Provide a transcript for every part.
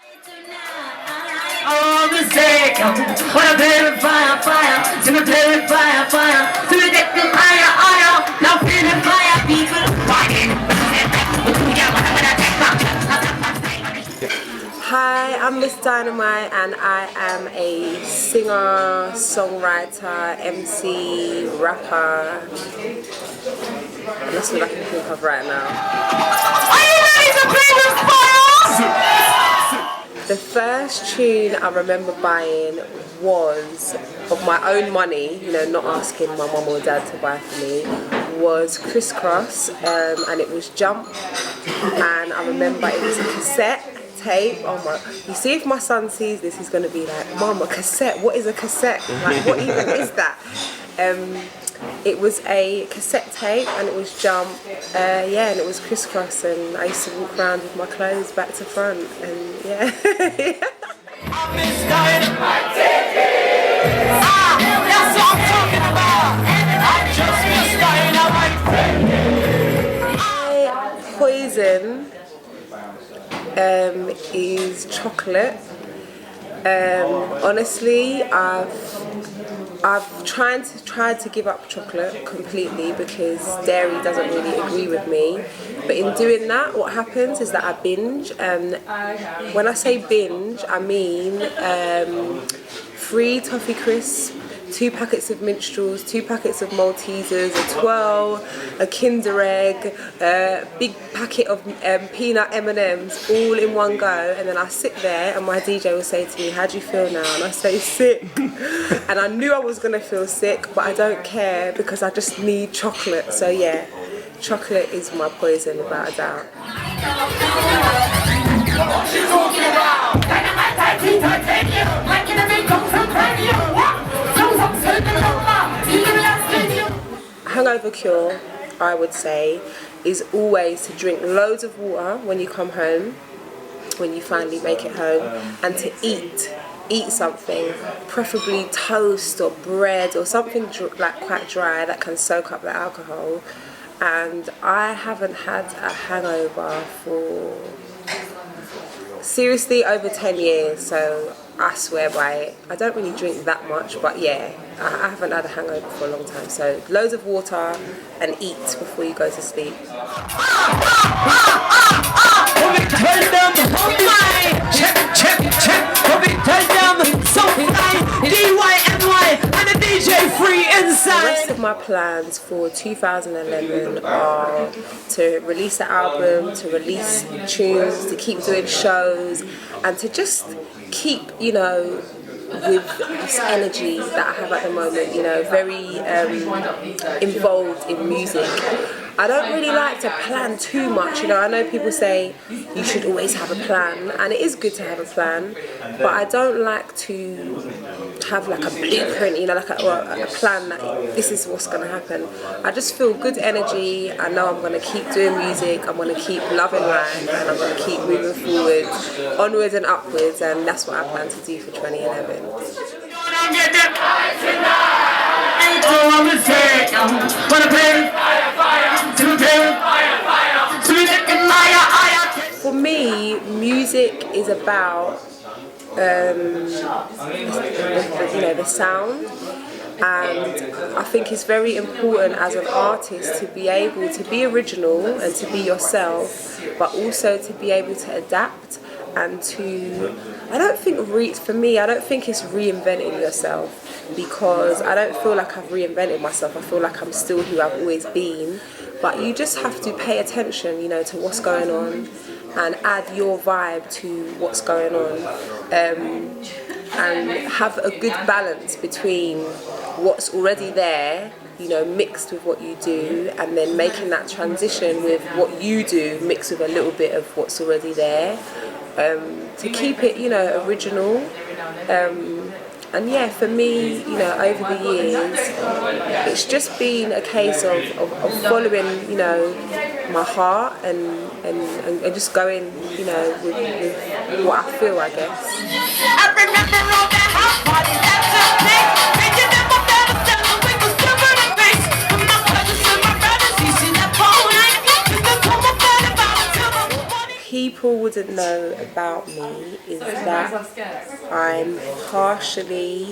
On the stage, wanna play with fire, fire, to me play with fire, fire, to me take the higher, higher, now feeling fire, people fighting. Hi, I'm Miss Dynamite and I am a singer, songwriter, MC, rapper. And that's what I can think of right now. Are you ready to play with fire? The first tune I remember buying was, of my own money, you know, not asking my mum or dad to buy for me, was Crisscross, and it was Jump. And I remember it was a cassette tape. Oh my! You see, if my son sees this, he's gonna be like, "Mum, a cassette? What is a cassette? Like, what even is that?" It was a cassette tape, and it was Jump. Yeah, and it was Crisscross, and I used to walk around with my clothes back to front, and yeah. My poison is chocolate. Honestly, I've tried to give up chocolate completely because dairy doesn't really agree with me. But in doing that, what happens is that I binge. And when I say binge, I mean 3 toffee crisps, 2 packets of minstrels, 2 packets of Maltesers, a twirl, a Kinder Egg, a big packet of peanut M&Ms, all in one go. And then I sit there and my DJ will say to me, "How do you feel now?" And I say, "Sick." And I knew I was going to feel sick, but I don't care because I just need chocolate. So yeah, chocolate is my poison without a doubt. Hangover cure, I would say, is always to drink loads of water when you come home, when you finally make it home, and to eat something, preferably toast or bread or something like quite dry that can soak up the alcohol. And I haven't had a hangover for seriously over 10 years, so I swear by it. I don't really drink that much, but yeah, I haven't had a hangover for a long time. So loads of water and eat before you go to sleep. The rest of my plans for 2011 are to release an album, to release tunes, to keep doing shows, and to just keep, you know, with this energy that I have at the moment, you know, very involved in music. I don't really like to plan too much, you know. I know people say you should always have a plan, and it is good to have a plan, but I don't like to have like a blueprint, you know, like a plan that this is what's going to happen. I just feel good energy. I know I'm going to keep doing music, I'm going to keep loving life, and I'm going to keep moving forward, onwards and upwards, and that's what I plan to do for 2011. For me, music is about the sound, and I think it's very important as an artist to be able to be original and to be yourself, but also to be able to adapt and to, I don't think it's reinventing yourself, because I don't feel like I've reinvented myself. I feel like I'm still who I've always been, but you just have to pay attention, you know, to what's going on and add your vibe to what's going on, and have a good balance between what's already there, you know, mixed with what you do, and then making that transition with what you do mixed with a little bit of what's already there, to keep it, you know, original. And yeah, for me, you know, over the years, it's just been a case of following, you know, my heart and just going, you know, with what I feel, I guess. I remember all the house parties that took place. And you never better tell them we was still running face. With my brothers and my brothers, you see that pole line. You can come up and about until the morning. people wouldn't know about me is that I'm partially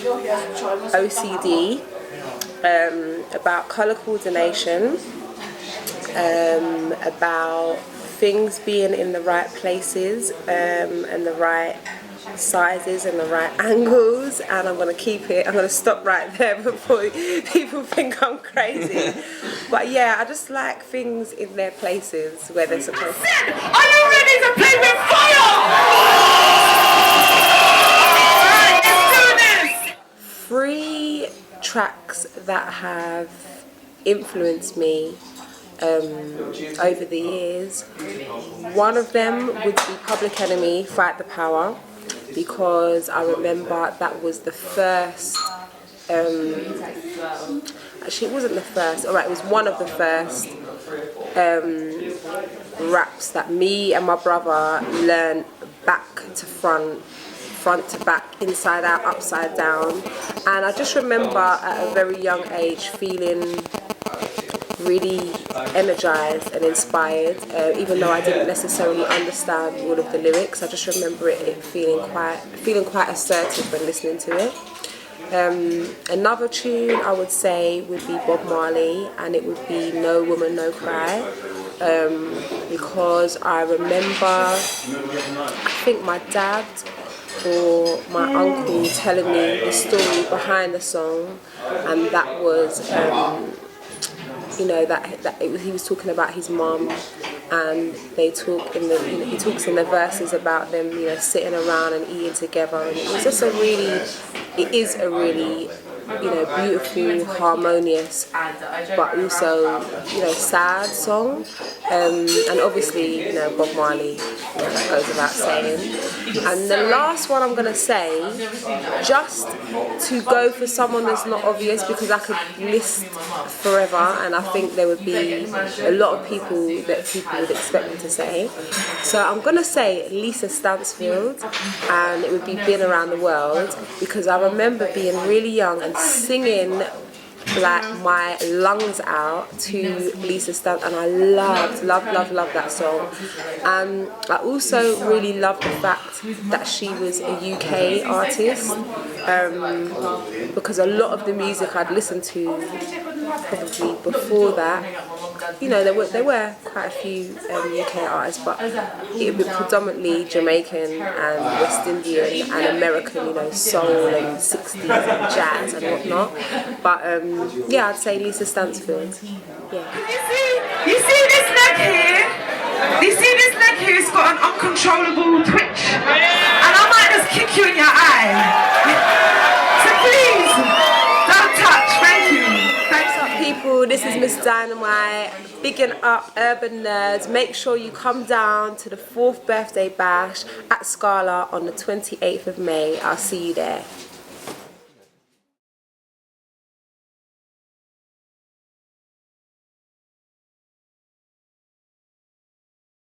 OCD, about colour coordination, about things being in the right places and the right sizes and the right angles, and I'm going to stop right there before people think I'm crazy. But yeah, I just like things in their places where they're supposed to. Are you ready to play with fire? Alright, let's do this! 3 tracks that have influenced me over the years. One of them would be Public Enemy, Fight the Power, because I remember that was the first, actually it wasn't the first, alright, it was one of the first raps that me and my brother learned back to front, front to back, inside out, upside down, and I just remember at a very young age feeling really energized and inspired, even though I didn't necessarily understand all of the lyrics. I just remember it feeling quite assertive when listening to it. Another tune I would say would be Bob Marley, and it would be No Woman No Cry, because I remember, I think my dad or my uncle telling me the story behind the song, and that was you know, he was talking about his mum, and they talk in the, he talks in the verses about them, you know, sitting around and eating together, and it was just it is a really, you know, beautiful, harmonious, but also, you know, sad song. And obviously, you know, Bob Marley, you know, that goes without saying. And the last one I'm going to say, just to go for someone that's not obvious, because I could list forever, and I think there would be a lot of people that people would expect me to say. So I'm going to say Lisa Stansfield, and it would be Been Around the World, because I remember being really young and singing like my lungs out to Lisa Stansfield, and I loved that song. And I also really loved the fact that she was a UK artist, because a lot of the music I'd listened to probably before that, you know, there were quite a few UK artists, but it would be predominantly Jamaican and West Indian and American, you know, soul and 60s and jazz and whatnot. But yeah, I'd say Lisa Stansfield. Yeah. You see this leg here? You see this leg here? It's got an uncontrollable twitch, and I might just kick you in your eye. So please, don't touch. Thank you. Thanks up, people. This is Miss Dynamite, bigging up Urban Nerds. Make sure you come down to the 4th birthday bash at Scala on the 28th of May. I'll see you there.